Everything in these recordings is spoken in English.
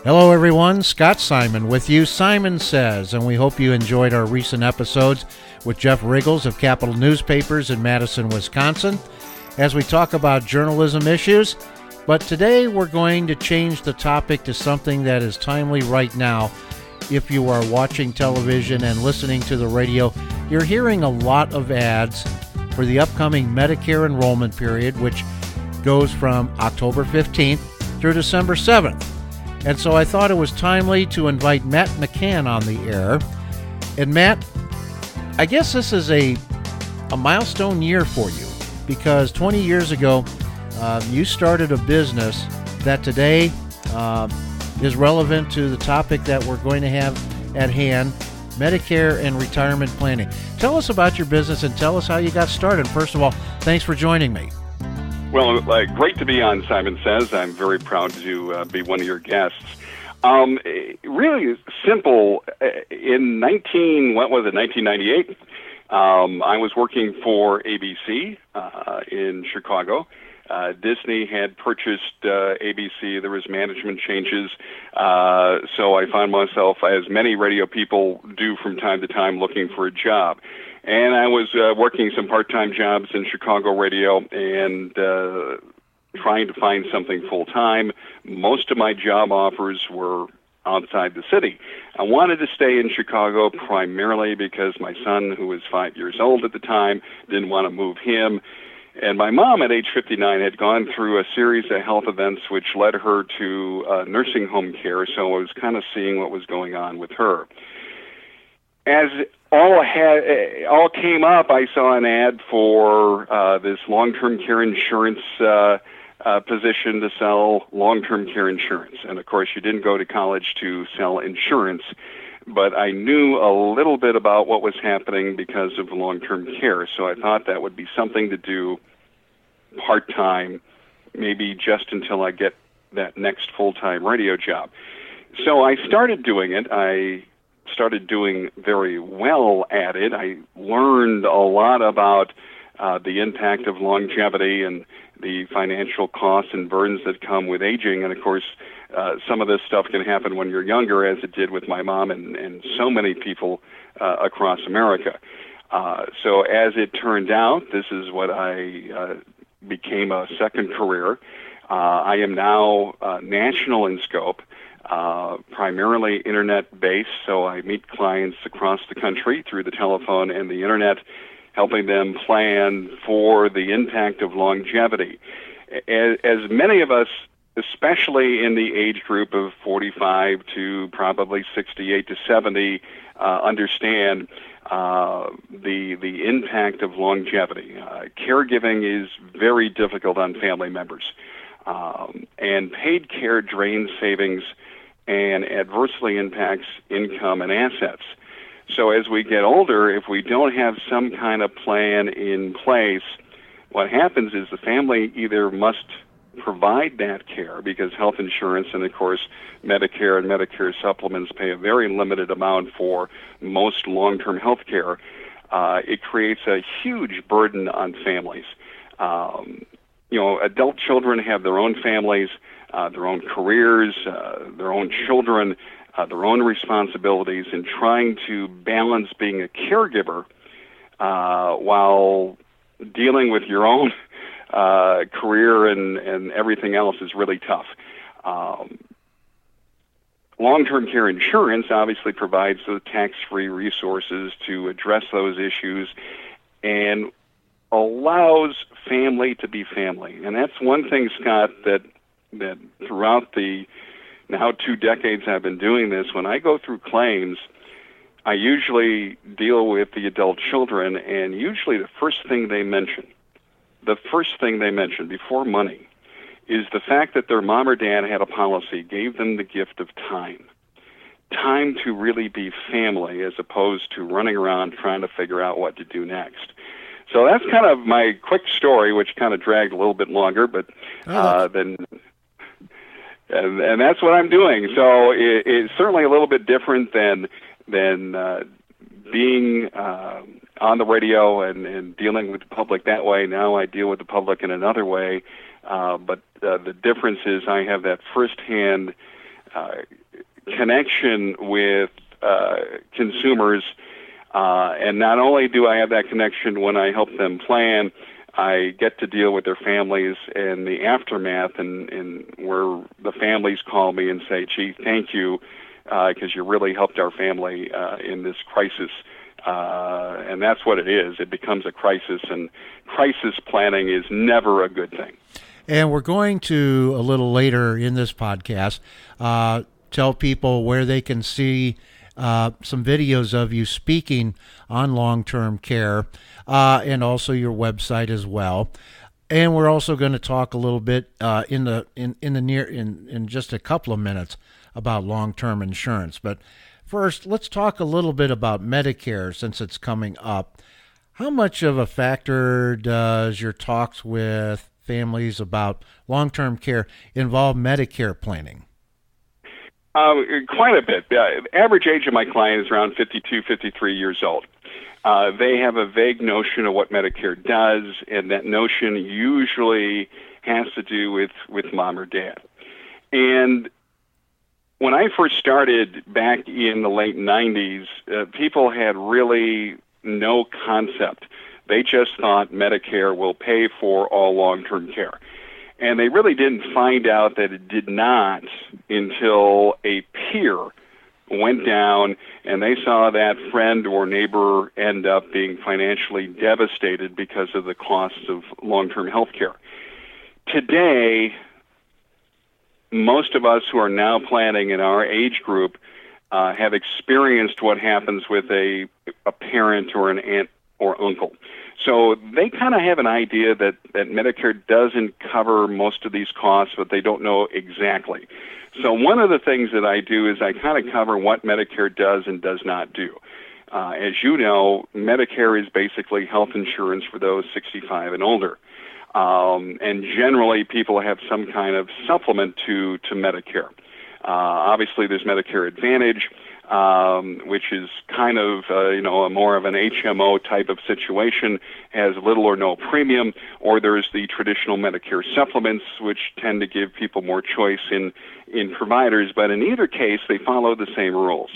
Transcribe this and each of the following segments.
Hello, everyone. Scott Simon with you. Simon Says, and we hope you enjoyed our recent episodes with Jeff Riggles of Capital Newspapers in Madison, Wisconsin, as we talk about journalism issues. But today we're going to change the topic to something that is timely right now. If you are watching television and listening to the radio, you're hearing a lot of ads for the upcoming Medicare enrollment period, which goes from October 15th through December 7th. And so I thought it was timely to invite Matt McCann on the air. And Matt, I guess this is a milestone year for you, because 20 years ago, you started a business that today is relevant to the topic that we're going to have at hand, Medicare and retirement planning. Tell us about your business and tell us how you got started. First of all, thanks for joining me. Well, great to be on Simon Says. I'm very proud to be one of your guests. Really simple. In 1998, I was working for ABC in Chicago. Disney had purchased ABC. There was management changes. So I found myself, as many radio people do from time to time, looking for a job. And I was working some part-time jobs in Chicago radio and trying to find something full-time. Most of my job offers were outside the city. I wanted to stay in Chicago primarily because my son, who was 5 years old at the time, didn't want to move him. And my mom, at age 59, had gone through a series of health events which led her to nursing home care, so I was kind of seeing what was going on with her. As all came up, I saw an ad for this long-term care insurance position to sell long-term care insurance. And, of course, you didn't go to college to sell insurance, but I knew a little bit about what was happening because of long-term care, so I thought that would be something to do part-time, maybe just until I get that next full-time radio job. So I started doing it. I started doing very well at it. I learned a lot about the impact of longevity and the financial costs and burdens that come with aging. And, of course, some of this stuff can happen when you're younger, as it did with my mom and so many people across America. So as it turned out, this is what I became a second career. I am now national in scope, primarily Internet-based, so I meet clients across the country through the telephone and the Internet, helping them plan for the impact of longevity. As many of us, especially in the age group of 45 to probably 68 to 70, understand the impact of longevity. Caregiving is very difficult on family members, and paid care drains savings and adversely impacts income and assets. So as we get older, if we don't have some kind of plan in place, what happens is the family either must provide that care, because health insurance and, of course, Medicare and Medicare supplements pay a very limited amount for most long-term health care. It creates a huge burden on families. Adult children have their own families, their own careers, their own children, their own responsibilities, and trying to balance being a caregiver while dealing with your own career and everything else is really tough. Long-term care insurance obviously provides the tax-free resources to address those issues and allows family to be family. And that's one thing, Scott, that throughout the now 2 decades I've been doing this, when I go through claims, I usually deal with the adult children, and usually the first thing they mention before money is the fact that their mom or dad had a policy, gave them the gift of time to really be family, as opposed to running around trying to figure out what to do next. So that's kind of my quick story, which kind of dragged a little bit longer, but and that's what I'm doing. So it's certainly a little bit different than being on the radio and dealing with the public that way. Now I deal with the public in another way, but the difference is I have that firsthand connection with consumers. And not only do I have that connection when I help them plan, I get to deal with their families and the aftermath, and where the families call me and say, gee, thank you, because you really helped our family in this crisis. And that's what it is. It becomes a crisis, and crisis planning is never a good thing. And we're going to, a little later in this podcast, tell people where they can see some videos of you speaking on long-term care, and also your website as well. And we're also going to talk a little bit in just a couple of minutes about long-term insurance. But first, let's talk a little bit about Medicare, since it's coming up. How much of a factor does your talks with families about long-term care involve Medicare planning? Quite a bit. Average age of my client is around 52, 53 years old. They have a vague notion of what Medicare does, and that notion usually has to do with mom or dad. And when I first started back in the late 90s, people had really no concept. They just thought Medicare will pay for all long-term care. And they really didn't find out that it did not until a peer went down and they saw that friend or neighbor end up being financially devastated because of the costs of long-term health care. Today, most of us who are now planning in our age group have experienced what happens with a parent or an aunt or uncle. So they kind of have an idea that Medicare doesn't cover most of these costs, but they don't know exactly. So one of the things that I do is I kind of cover what Medicare does and does not do. As you know, Medicare is basically health insurance for those 65 and older. And generally, people have some kind of supplement to Medicare. Obviously, there's Medicare Advantage, which is kind of, a more of an HMO type of situation, has little or no premium, or there's the traditional Medicare supplements, which tend to give people more choice in providers, but in either case, they follow the same rules.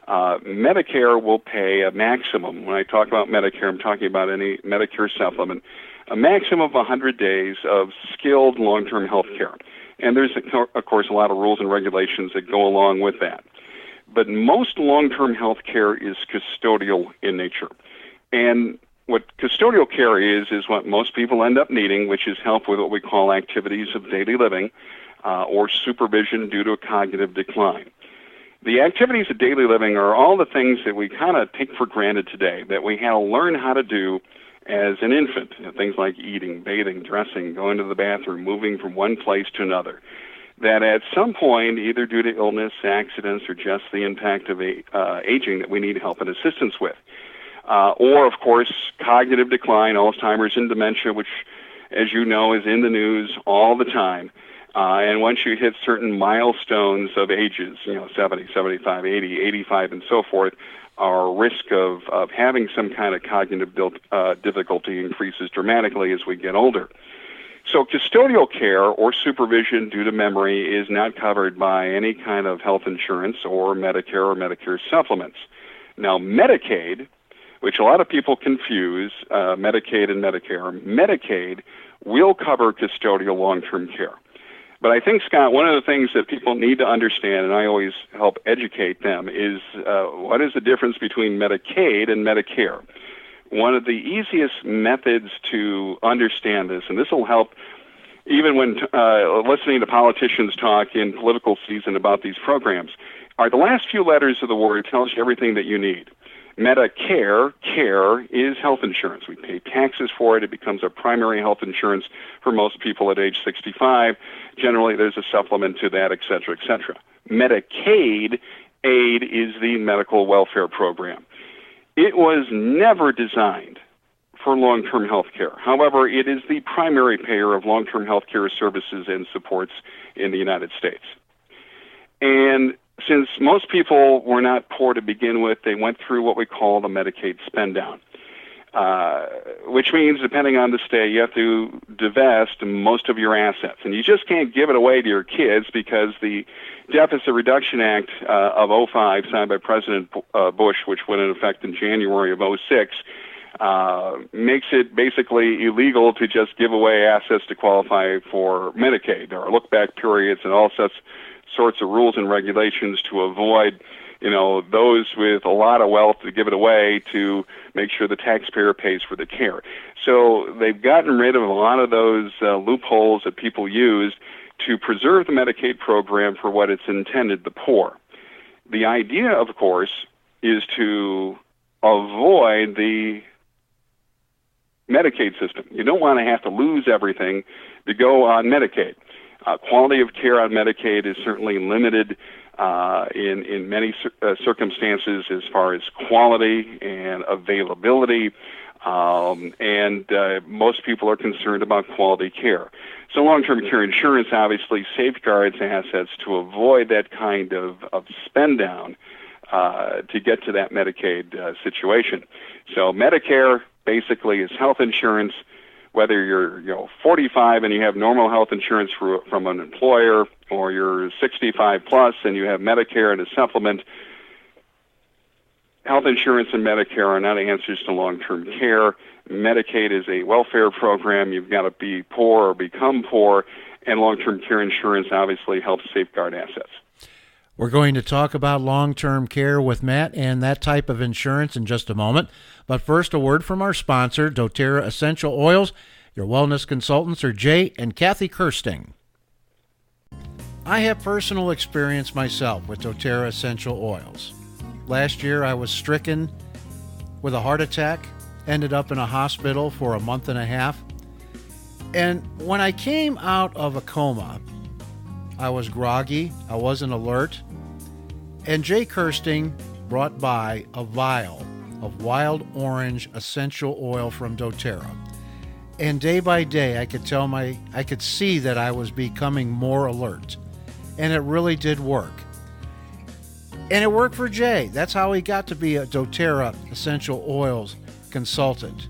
Medicare will pay a maximum. When I talk about Medicare, I'm talking about any Medicare supplement, a maximum of 100 days of skilled long-term health care. And there's, of course, a lot of rules and regulations that go along with that. But most long-term health care is custodial in nature. And what custodial care is what most people end up needing, which is help with what we call activities of daily living or supervision due to a cognitive decline. The activities of daily living are all the things that we kind of take for granted today, that we had to learn how to do as an infant. Things like eating, bathing, dressing, going to the bathroom, moving from one place to another. That at some point, either due to illness, accidents, or just the impact of aging, that we need help and assistance with. Or, of course, cognitive decline, Alzheimer's and dementia, which, as you know, is in the news all the time. And once you hit certain milestones of ages, 70, 75, 80, 85, and so forth, our risk of having some kind of cognitive difficulty increases dramatically as we get older. So custodial care or supervision due to memory is not covered by any kind of health insurance or Medicare or Medicare supplements. Now, Medicaid, which a lot of people confuse Medicaid and Medicare, Medicaid will cover custodial long-term care. But I think, Scott, one of the things that people need to understand, and I always help educate them, is what is the difference between Medicaid and Medicare? One of the easiest methods to understand this, and this will help even when listening to politicians talk in political season about these programs, are the last few letters of the word tells you everything that you need. Medicare, care, is health insurance. We pay taxes for it. It becomes our primary health insurance for most people at age 65. Generally, there's a supplement to that, et cetera, et cetera. Medicaid, aid, is the medical welfare program. It was never designed for long-term health care. However, it is the primary payer of long-term health care services and supports in the United States. And since most people were not poor to begin with, they went through what we call the Medicaid spend down. which means, depending on the state, you have to divest most of your assets. And you just can't give it away to your kids because the Deficit Reduction Act of '05, signed by President Bush, which went into effect in January of '06, makes it basically illegal to just give away assets to qualify for Medicaid. There are look-back periods and all such sorts of rules and regulations to avoid those with a lot of wealth to give it away to make sure the taxpayer pays for the care. So they've gotten rid of a lot of those loopholes that people use to preserve the Medicaid program for what it's intended, the poor. The idea, of course, is to avoid the Medicaid system. You don't want to have to lose everything to go on Medicaid. Quality of care on Medicaid is certainly limited in many circumstances as far as quality and availability, and most people are concerned about quality care. So long-term care insurance obviously safeguards assets to avoid that kind of spend down to get to that Medicaid situation. So Medicare basically is health insurance. Whether you're 45 and you have normal health insurance from an employer, or you're 65 plus and you have Medicare and a supplement, health insurance and Medicare are not answers to long-term care. Medicaid is a welfare program. You've got to be poor or become poor, and long-term care insurance obviously helps safeguard assets. We're going to talk about long-term care with Matt and that type of insurance in just a moment. But first, a word from our sponsor, doTERRA Essential Oils. Your wellness consultants are Jay and Kathy Kirsting. I have personal experience myself with doTERRA Essential Oils. Last year, I was stricken with a heart attack, ended up in a hospital for a month and a half. And when I came out of a coma, I was groggy, I wasn't alert, and Jay Kirsting brought by a vial of wild orange essential oil from doTERRA. And day by day, I could see that I was becoming more alert. And it really did work. And it worked for Jay. That's how he got to be a doTERRA Essential Oils consultant.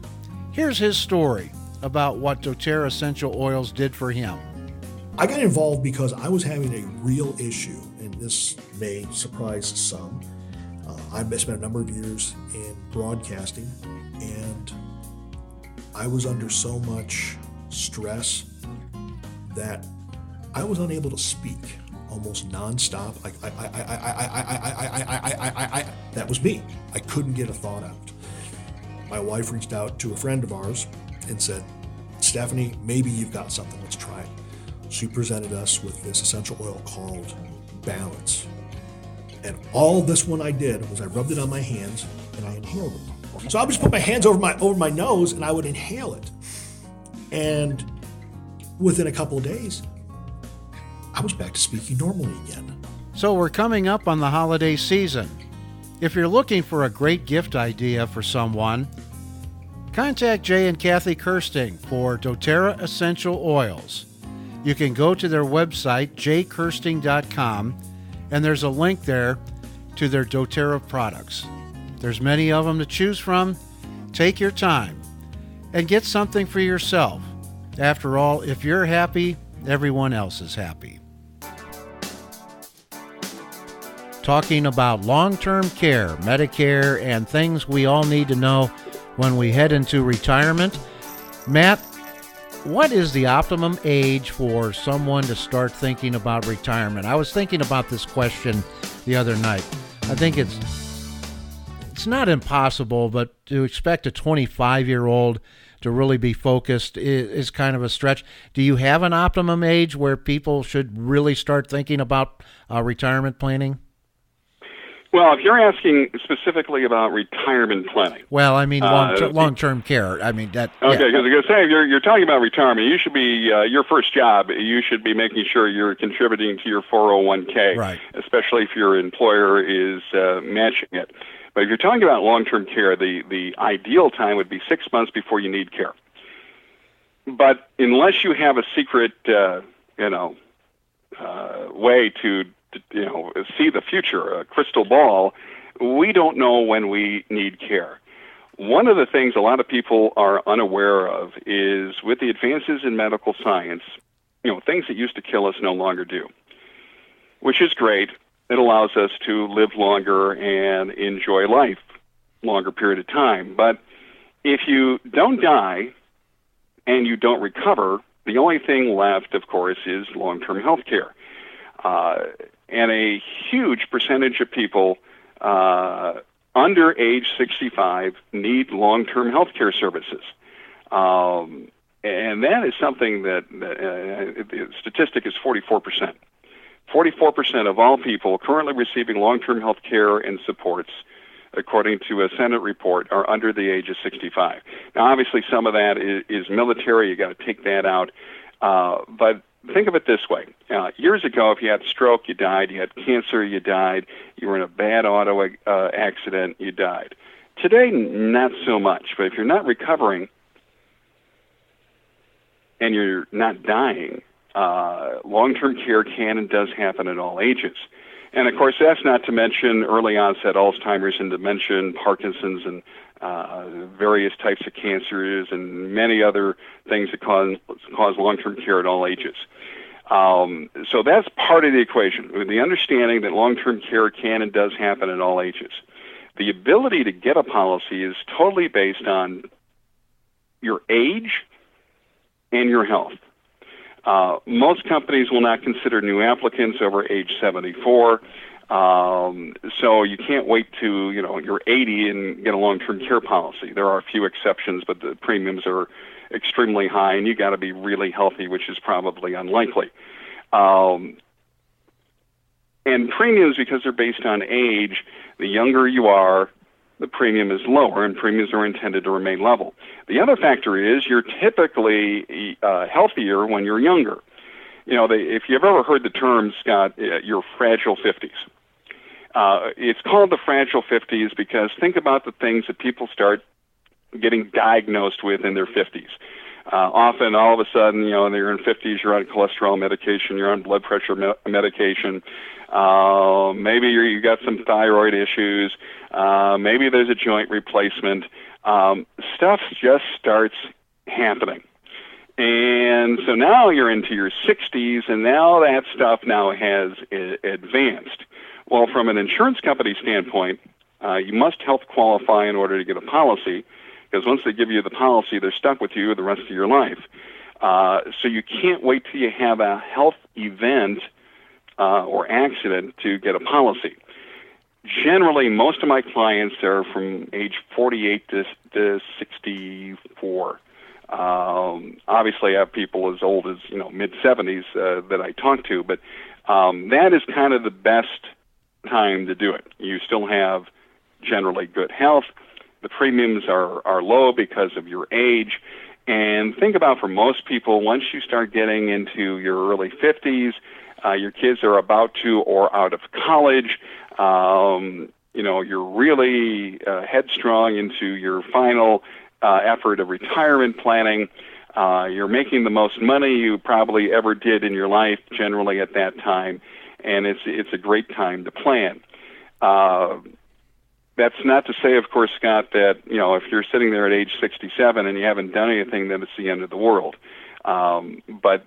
Here's his story about what doTERRA Essential Oils did for him. I got involved because I was having a real issue, and this may surprise some. I've spent a number of years in broadcasting, and I was under so much stress that I was unable to speak almost nonstop. That was me. I couldn't get a thought out. My wife reached out to a friend of ours and said, "Stephanie, maybe you've got something. Let's try it." She presented us with this essential oil called Balance. And all this one I did was I rubbed it on my hands and I inhaled it. So I would just put my hands over my nose and I would inhale it. And within a couple of days, I was back to speaking normally again. So we're coming up on the holiday season. If you're looking for a great gift idea for someone, contact Jay and Kathy Kirsting for doTERRA Essential Oils. You can go to their website, jkirsting.com, and there's a link there to their doTERRA products. There's many of them to choose from. Take your time and get something for yourself. After all, if you're happy, everyone else is happy. Talking about long-term care, Medicare, and things we all need to know when we head into retirement. Matt, what is the optimum age for someone to start thinking about retirement? I was thinking about this question the other night. I think it's not impossible, but to expect a 25-year-old to really be focused is kind of a stretch. Do you have an optimum age where people should really start thinking about retirement planning? Well, if you're asking specifically about retirement planning. Well, I mean long-term care. I mean that. Okay, because I was going to say, if you're talking about retirement, you should be, your first job, you should be making sure you're contributing to your 401k, right, especially if your employer is matching it. But if you're talking about long-term care, the ideal time would be 6 months before you need care. But unless you have a secret, way to see the future, a crystal ball, we don't know when we need care. One of the things a lot of people are unaware of is with the advances in medical science, things that used to kill us no longer do, which is great. It allows us to live longer and enjoy life longer period of time. But if you don't die and you don't recover, the only thing left, of course, is long-term health care. And a huge percentage of people under age 65 need long-term health care services. And that is something that the statistic is 44%. 44% of all people currently receiving long-term health care and supports, according to a Senate report, are under the age of 65. Now, obviously, some of that is military. You got to take that out. But think of it this way. Years ago, if you had a stroke, you died. You had cancer, you died. You were in a bad auto accident, you died. Today, not so much. But if you're not recovering and you're not dying, long-term care can and does happen at all ages. And, of course, that's not to mention early onset Alzheimer's and dementia, Parkinson's, and various types of cancers and many other things that cause long-term care at all ages. So that's part of the equation, with the understanding that long-term care can and does happen at all ages. The ability to get a policy is totally based on your age and your health. Most companies will not consider new applicants over age 74. So you can't wait to, you're 80 and get a long-term care policy. There are a few exceptions, but the premiums are extremely high, and you got to be really healthy, which is probably unlikely. And premiums, because they're based on age, the younger you are, the premium is lower, and premiums are intended to remain level. The other factor is you're typically healthier when you're younger. If you've ever heard the term, Scott, your fragile 50s. It's called the fragile 50s because think about the things that people start getting diagnosed with in their 50s. Often, all of a sudden, they're in 50s, you're on cholesterol medication, you're on blood pressure medication. Maybe you got some thyroid issues. Maybe there's a joint replacement. Stuff just starts happening. And so now you're into your 60s, and now that stuff now has advanced. Well, from an insurance company standpoint, you must health qualify in order to get a policy, because once they give you the policy, they're stuck with you the rest of your life. So you can't wait till you have a health event or accident to get a policy. Generally, most of my clients are from age 48 to 64. Obviously, I have people as old as mid-70s that I talk to, but that is kind of the best time to do it. You still have generally good health. The premiums are low because of your age. And think about, for most people, once you start getting into your early 50s, your kids are about to or out of college, you're really headstrong into your final effort of retirement planning. You're making the most money you probably ever did in your life, generally at that time, and it's a great time to plan. That's not to say, of course, Scott, that if you're sitting there at age 67 and you haven't done anything, then it's the end of the world. But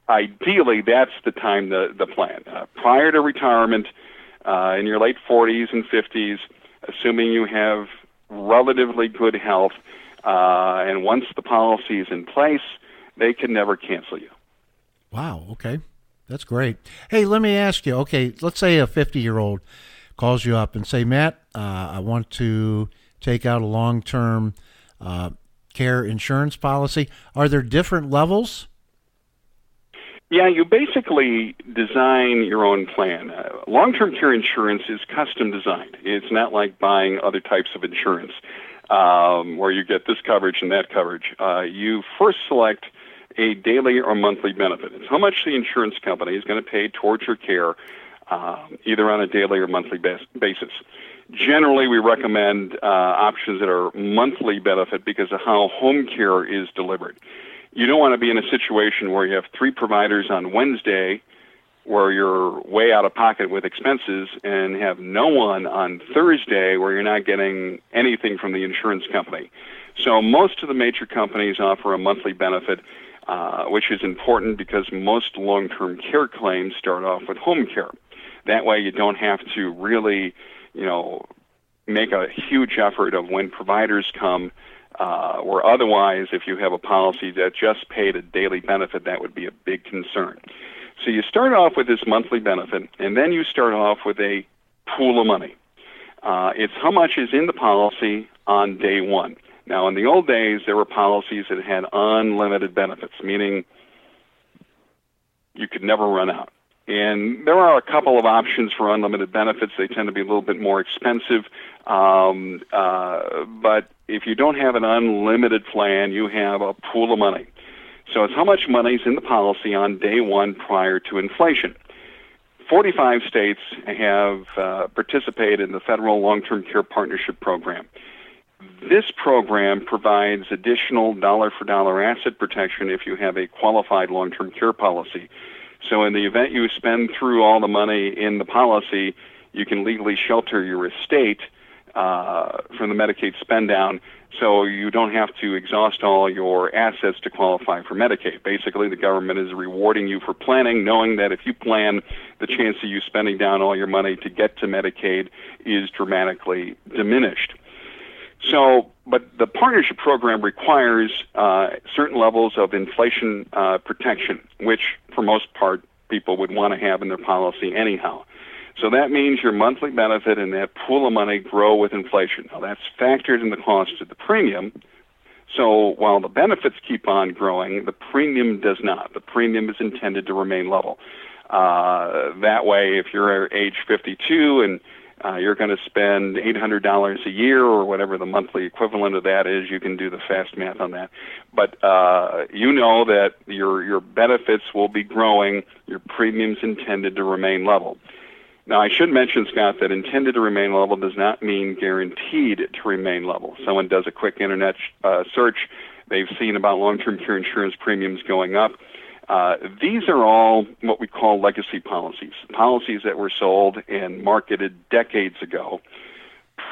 ideally, that's the time to plan. Prior to retirement, in your late 40s and 50s, assuming you have relatively good health, and once the policy is in place, they can never cancel you. Wow, okay. That's great. Hey, let me ask you, okay, let's say a 50-year-old calls you up and say, Matt, I want to take out a long-term care insurance policy. Are there different levels? Yeah, you basically design your own plan. Long-term care insurance is custom designed. It's not like buying other types of insurance where you get this coverage and that coverage. You first select a daily or monthly benefit. It's how much the insurance company is going to pay towards your care, either on a daily or monthly basis. Generally, we recommend options that are monthly benefit because of how home care is delivered. You don't want to be in a situation where you have 3 providers on Wednesday, where you're way out of pocket with expenses and have no one on Thursday where you're not getting anything from the insurance company. So most of the major companies offer a monthly benefit, which is important because most long-term care claims start off with home care. That way you don't have to really, make a huge effort of when providers come, or otherwise, if you have a policy that just paid a daily benefit, that would be a big concern. So you start off with this monthly benefit, and then you start off with a pool of money. It's how much is in the policy on day one. Now, in the old days, there were policies that had unlimited benefits, meaning you could never run out. And there are a couple of options for unlimited benefits. They tend to be a little bit more expensive. But if you don't have an unlimited plan, you have a pool of money. So it's how much money is in the policy on day one prior to inflation. 45 states have participated in the Federal Long-Term Care Partnership Program. This program provides additional dollar-for-dollar asset protection if you have a qualified long-term care policy. So in the event you spend through all the money in the policy, you can legally shelter your estate from the Medicaid spend down, so you don't have to exhaust all your assets to qualify for Medicaid. Basically, the government is rewarding you for planning, knowing that if you plan, the chance of you spending down all your money to get to Medicaid is dramatically diminished. So, but the partnership program requires certain levels of inflation protection, which for most part people would want to have in their policy anyhow. So that means your monthly benefit and that pool of money grow with inflation. Now that's factored in the cost of the premium. So while the benefits keep on growing, the premium does not. The premium is intended to remain level. That way, if you're age 52 and you're going to spend $800 a year or whatever the monthly equivalent of that is, you can do the fast math on that. But you know that your benefits will be growing, your premiums intended to remain level. Now, I should mention, Scott, that intended to remain level does not mean guaranteed to remain level. Someone does a quick internet search, they've seen about long-term care insurance premiums going up. These are all what we call legacy policies, policies that were sold and marketed decades ago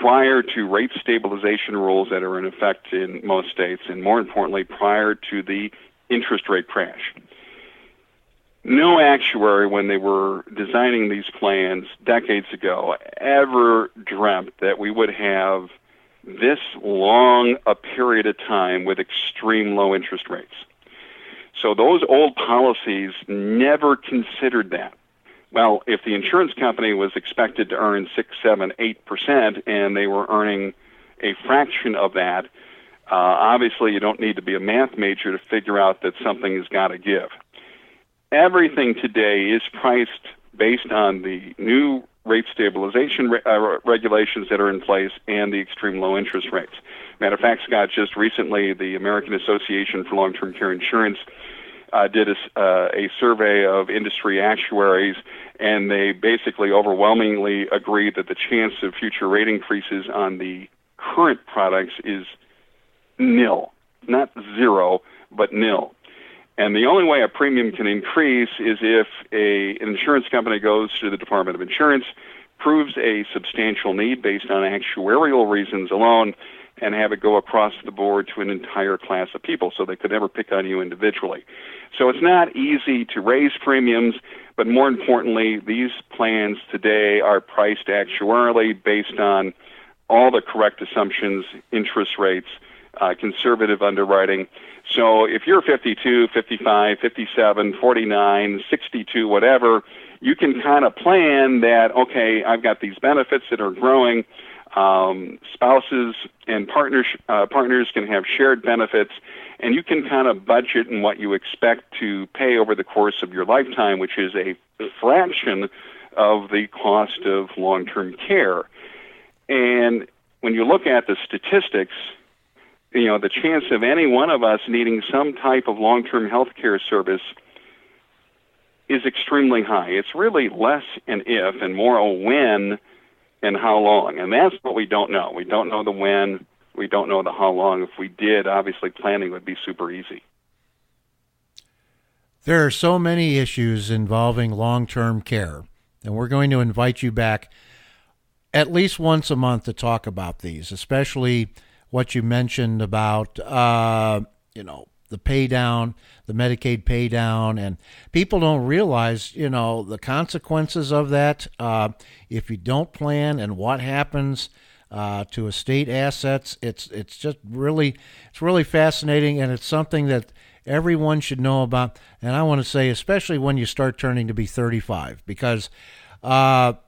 prior to rate stabilization rules that are in effect in most states, and more importantly, prior to the interest rate crash. No actuary, when they were designing these plans decades ago, ever dreamt that we would have this long a period of time with extreme low interest rates. So those old policies never considered that. Well, if the insurance company was expected to earn 6, 7, 8%, and they were earning a fraction of that, obviously you don't need to be a math major to figure out that something has got to give. Everything today is priced based on the new rate stabilization regulations that are in place and the extreme low interest rates. Matter of fact, Scott, just recently the American Association for Long-Term Care Insurance did a survey of industry actuaries, and they basically overwhelmingly agreed that the chance of future rate increases on the current products is nil. Not zero, but nil. And the only way a premium can increase is if an insurance company goes to the Department of Insurance, proves a substantial need based on actuarial reasons alone, and have it go across the board to an entire class of people, so they could never pick on you individually. So it's not easy to raise premiums, but more importantly, these plans today are priced actuarially based on all the correct assumptions, interest rates, conservative underwriting. So if you're 52, 55, 57, 49, 62, whatever, you can kind of plan that, okay, I've got these benefits that are growing. Spouses and partners can have shared benefits, and you can kind of budget in what you expect to pay over the course of your lifetime, which is a fraction of the cost of long-term care. And when you look at the statistics, the chance of any one of us needing some type of long-term health care service is extremely high. It's really less an if and more a when and how long. And that's what we don't know. We don't know the when. We don't know the how long. If we did, obviously planning would be super easy. There are so many issues involving long-term care, and we're going to invite you back at least once a month to talk about these, especially what you mentioned about, the pay down, the Medicaid pay down, and people don't realize, the consequences of that if you don't plan and what happens to estate assets. It's really fascinating, and it's something that everyone should know about. And I want to say, especially when you start turning to be 35, because I'm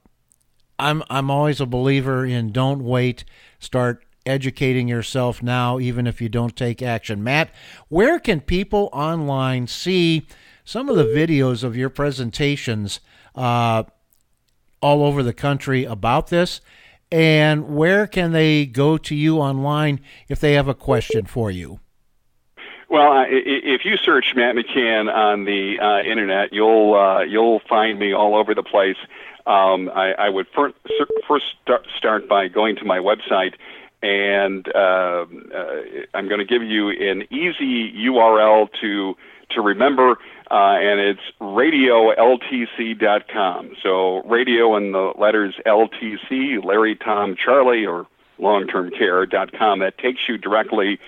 always a believer in don't wait, start educating yourself now, even if you don't take action. Matt, where can people online see some of the videos of your presentations all over the country about this? And where can they go to you online if they have a question for you? Well, if you search Matt McCann on the internet, you'll find me all over the place. I would first start by going to my website, and I'm going to give you an easy URL to remember, and it's radioltc.com. So radio and the letters LTC, Larry, Tom, Charlie, or longtermcare.com. That takes you directly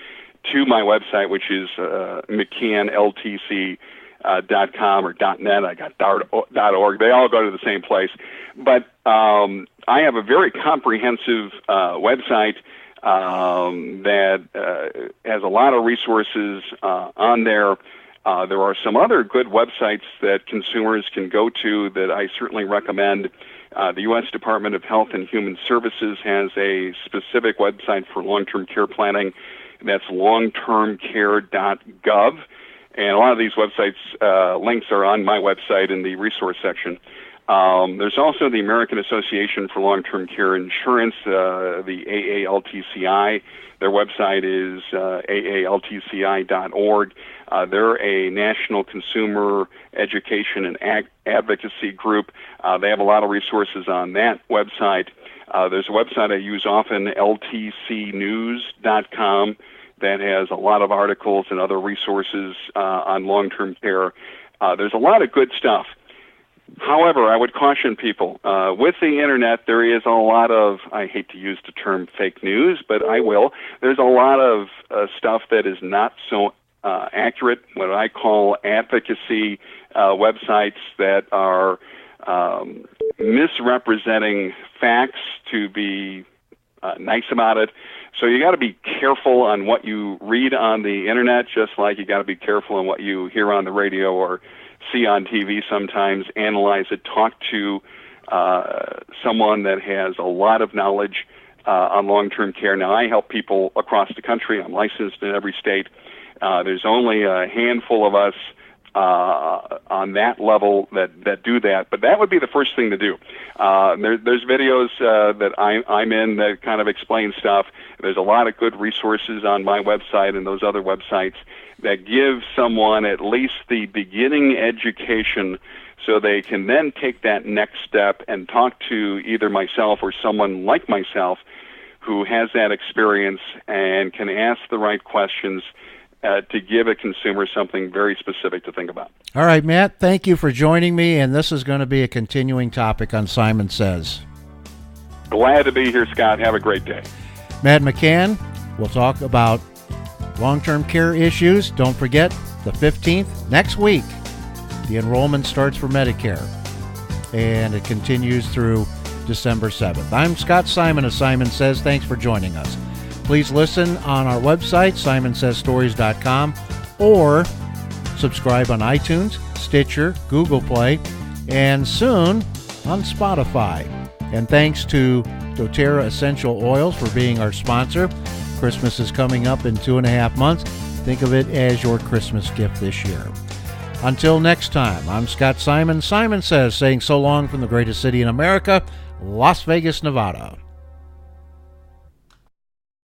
to my website, which is McCannLTC.com or .net. I got .org. They all go to the same place. But I have a very comprehensive website that has a lot of resources on there. There are some other good websites that consumers can go to that I certainly recommend. The U.S. Department of Health and Human Services has a specific website for long-term care planning. That's longtermcare.gov. And a lot of these websites, links are on my website in the resource section. There's also the American Association for Long-Term Care Insurance, the AALTCI. Their website is aaltci.org. They're a national consumer education and advocacy group. They have a lot of resources on that website. There's a website I use often, ltcnews.com, that has a lot of articles and other resources on long-term care. There's a lot of good stuff. However, I would caution people, with the internet, there is a lot of, I hate to use the term fake news, but I will. There's a lot of stuff that is not so accurate, what I call advocacy websites that are misrepresenting facts to be nice about it. So you got to be careful on what you read on the internet, just like you got to be careful on what you hear on the radio or see on TV sometimes. Analyze it. Talk to someone that has a lot of knowledge on long-term care. Now, I help people across the country. I'm licensed in every state. There's only a handful of us on that level that do that, but that would be the first thing to do. There's videos that I'm in that kind of explain stuff. There's a lot of good resources on my website and those other websites that give someone at least the beginning education so they can then take that next step and talk to either myself or someone like myself who has that experience and can ask the right questions to give a consumer something very specific to think about. All right, Matt, thank you for joining me, and this is going to be a continuing topic on Simon Says. Glad to be here, Scott. Have a great day. Matt McCann, we'll talk about long-term care issues. Don't forget, the 15th, next week, the enrollment starts for Medicare, and it continues through December 7th. I'm Scott Simon of Simon Says. Thanks for joining us. Please listen on our website, simonsaystories.com, or subscribe on iTunes, Stitcher, Google Play, and soon on Spotify. And thanks to doTERRA Essential Oils for being our sponsor. Christmas is coming up in 2.5 months. Think of it as your Christmas gift this year. Until next time, I'm Scott Simon. Simon Says, saying so long from the greatest city in America, Las Vegas, Nevada.